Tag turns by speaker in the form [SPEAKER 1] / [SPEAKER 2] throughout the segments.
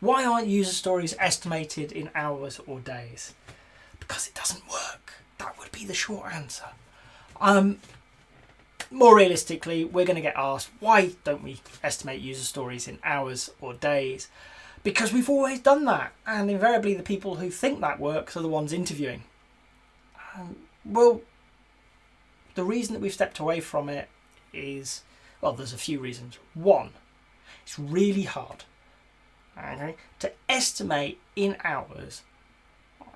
[SPEAKER 1] Why aren't user stories estimated in hours or days? Because it doesn't work. That would be the short answer. More realistically, we're going to get asked, why don't we estimate user stories in hours or days? Because we've always done that, and invariably the people who think that works are the ones interviewing. Well, the reason that we've stepped away from it is, well, there's a few reasons. One, it's really hard, okay, to estimate in hours.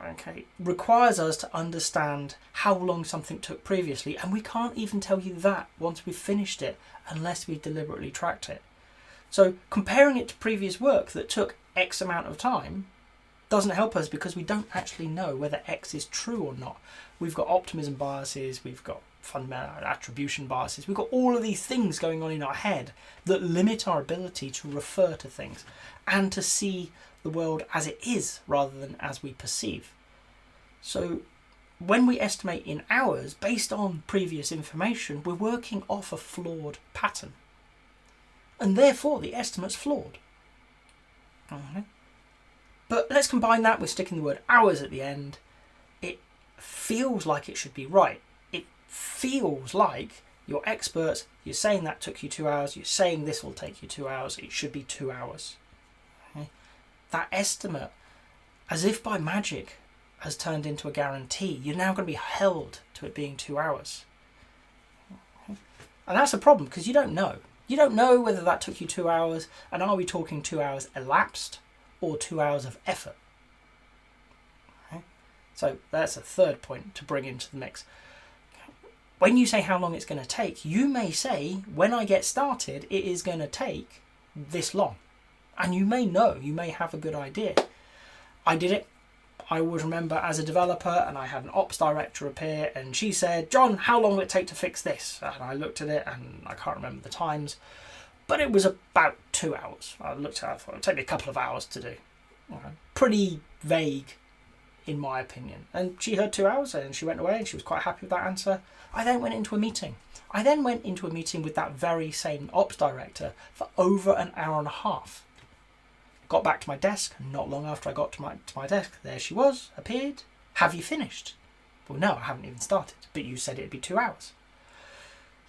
[SPEAKER 1] Okay, requires us to understand how long something took previously, and we can't even tell you that once we've finished it unless we've deliberately tracked it. So comparing it to previous work that took X amount of time doesn't help us because we don't actually know whether X is true or not. We've got optimism biases, we've got fundamental attribution biases, we've got all of these things going on in our head that limit our ability to refer to things and to see the world as it is rather than as we perceive. So when we estimate in hours based on previous information, we're working off a flawed pattern. And therefore the estimate's flawed. Okay. But let's combine that with sticking the word hours at the end. It feels like it should be right. It feels like you're experts, you're saying that took you 2 hours, you're saying this will take you 2 hours, it should be 2 hours. Okay. That estimate, as if by magic, has turned into a guarantee. You're now going to be held to it being 2 hours. Okay. And that's a problem because you don't know. You don't know whether that took you 2 hours, and are we talking 2 hours elapsed or 2 hours of effort? Okay. So that's a third point to bring into the mix. When you say how long it's going to take, you may say, when I get started, it is going to take this long. And you may know, you may have a good idea. I did it. I always remember as a developer, and I had an ops director appear, and she said, John, how long will it take to fix this? And I looked at it, and I can't remember the times, but it was about 2 hours. I looked at it, I thought it would take me a couple of hours to do. Okay. Pretty vague, in my opinion. And she heard 2 hours, and she went away, and she was quite happy with that answer. I then went into a meeting. I then went into a meeting with that very same ops director for over an hour and a half. Got back to my desk, not long after I got to my desk, there she was, appeared. Have you finished? Well, no, I haven't even started, but you said it'd be 2 hours.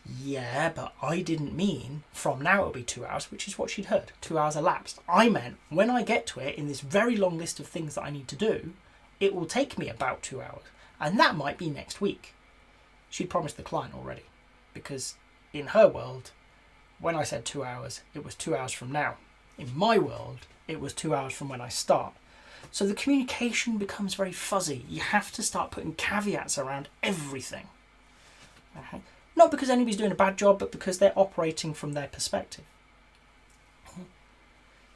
[SPEAKER 1] Yeah, but I didn't mean from now it'll be 2 hours, which is what she'd heard. 2 hours elapsed. I meant when I get to it in this very long list of things that I need to do, it will take me about 2 hours, and that might be next week. She'd promised the client already, because in her world, when I said 2 hours, it was 2 hours from now. In my world, it was 2 hours from when I start. So the communication becomes very fuzzy. You have to start putting caveats around everything. Okay? Not because anybody's doing a bad job, but because they're operating from their perspective. Okay?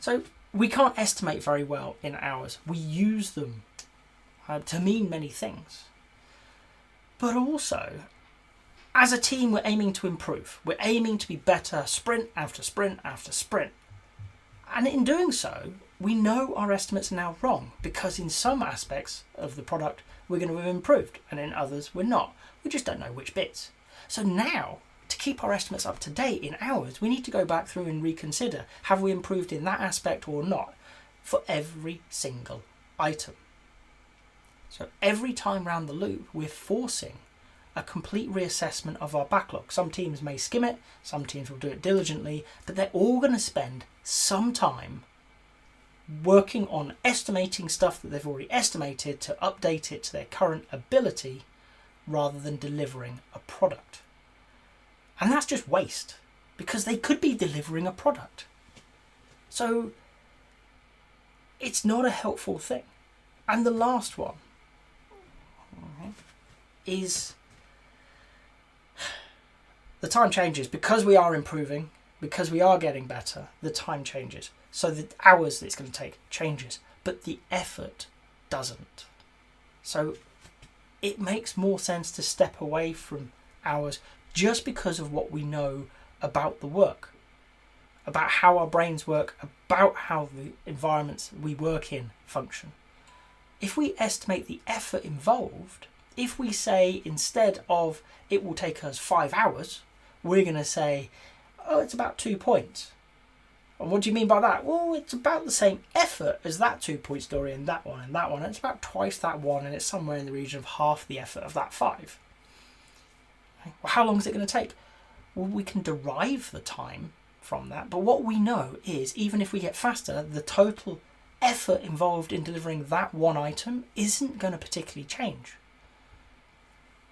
[SPEAKER 1] So we can't estimate very well in hours. We use them to mean many things. But also, as a team, we're aiming to improve. We're aiming to be better sprint after sprint after sprint. And in doing so, we know our estimates are now wrong because in some aspects of the product we're going to have improved and in others we're not. We just don't know which bits. So now, to keep our estimates up to date in hours, we need to go back through and reconsider, have we improved in that aspect or not for every single item. So every time round the loop, we're forcing a complete reassessment of our backlog. Some teams may skim it, some teams will do it diligently, but they're all going to spend some time working on estimating stuff that they've already estimated to update it to their current ability rather than delivering a product. And that's just waste because they could be delivering a product. So it's not a helpful thing. And the last one is the time changes. Because we are improving, because we are getting better, the time changes. So the hours that it's going to take changes, but the effort doesn't. So it makes more sense to step away from hours just because of what we know about the work, about how our brains work, about how the environments we work in function. If we estimate the effort involved, if we say instead of it will take us 5 hours, we're going to say, oh, it's about 2 points. And what do you mean by that? Well, it's about the same effort as that 2-point story and that one and that one. And it's about twice that one, and it's somewhere in the region of half the effort of that 5. Okay. Well, how long is it going to take? Well, we can derive the time from that, but what we know is even if we get faster, the total effort involved in delivering that one item isn't going to particularly change.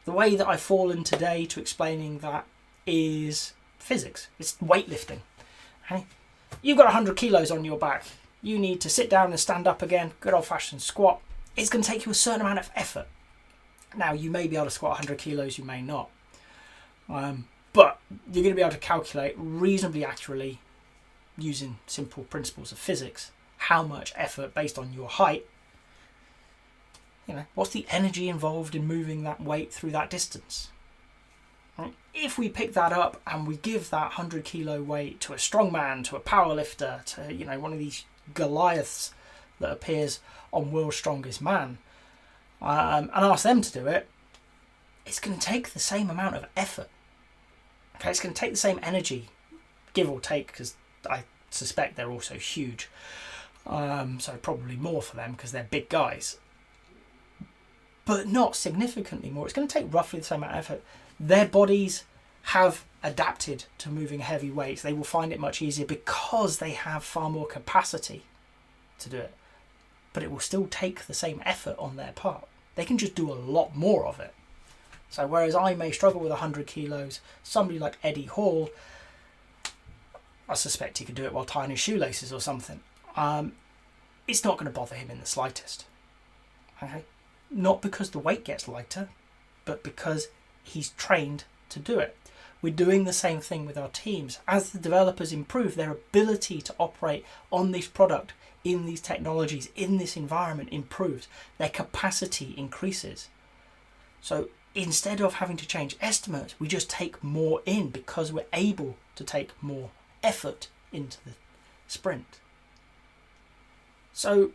[SPEAKER 1] The way that I've fallen today to explaining that is physics. It's weightlifting. Okay? You've got 100 kilos on your back. You need to sit down and stand up again. Good old-fashioned squat. It's going to take you a certain amount of effort. Now, you may be able to squat 100 kilos, you may not. But you're going to be able to calculate reasonably accurately, using simple principles of physics, how much effort based on your height. What's the energy involved in moving that weight through that distance? Right? If we pick that up and we give that 100 kilo weight to a strong man, to a power lifter, to one of these Goliaths that appears on World's Strongest Man, and ask them to do it, it's going to take the same amount of effort. Okay, it's going to take the same energy, give or take, because I suspect they're also huge. So probably more for them because they're big guys. But not significantly more. It's going to take roughly the same amount of effort. Their bodies have adapted to moving heavy weights. They will find it much easier because they have far more capacity to do it. But it will still take the same effort on their part. They can just do a lot more of it. So whereas I may struggle with 100 kilos, somebody like Eddie Hall, I suspect he could do it while tying his shoelaces or something. It's not going to bother him in the slightest. Okay? Not because the weight gets lighter, but because he's trained to do it. We're doing the same thing with our teams. As the developers improve, their ability to operate on this product, in these technologies, in this environment improves. Their capacity increases. So instead of having to change estimates, we just take more in because we're able to take more effort into the sprint. So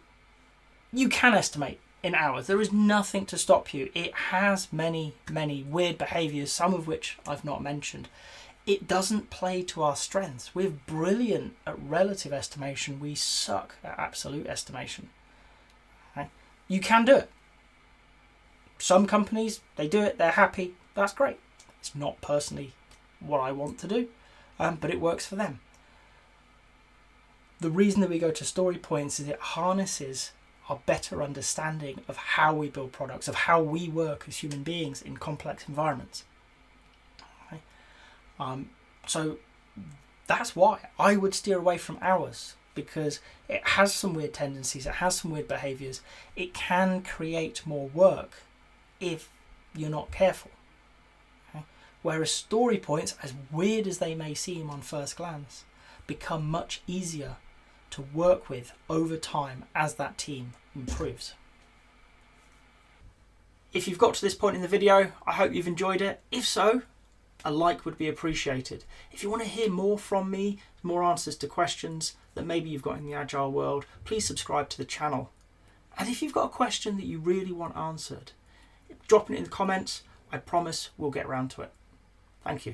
[SPEAKER 1] you can estimate in hours. There is nothing to stop you. It has many, many weird behaviours, some of which I've not mentioned. It doesn't play to our strengths. We're brilliant at relative estimation. We suck at absolute estimation. Okay? You can do it. Some companies, they do it, they're happy. That's great. It's not personally what I want to do, but it works for them. The reason that we go to story points is it harnesses our better understanding of how we build products, of how we work as human beings in complex environments. Okay? So that's why I would steer away from hours, because it has some weird tendencies, it has some weird behaviours. It can create more work if you're not careful. Okay? Whereas story points, as weird as they may seem on first glance, become much easier to work with over time as that team improves. If you've got to this point in the video, I hope you've enjoyed it. If so, a like would be appreciated. If you want to hear more from me, more answers to questions that maybe you've got in the Agile world, please subscribe to the channel. And if you've got a question that you really want answered, drop it in the comments. I promise we'll get around to it. Thank you.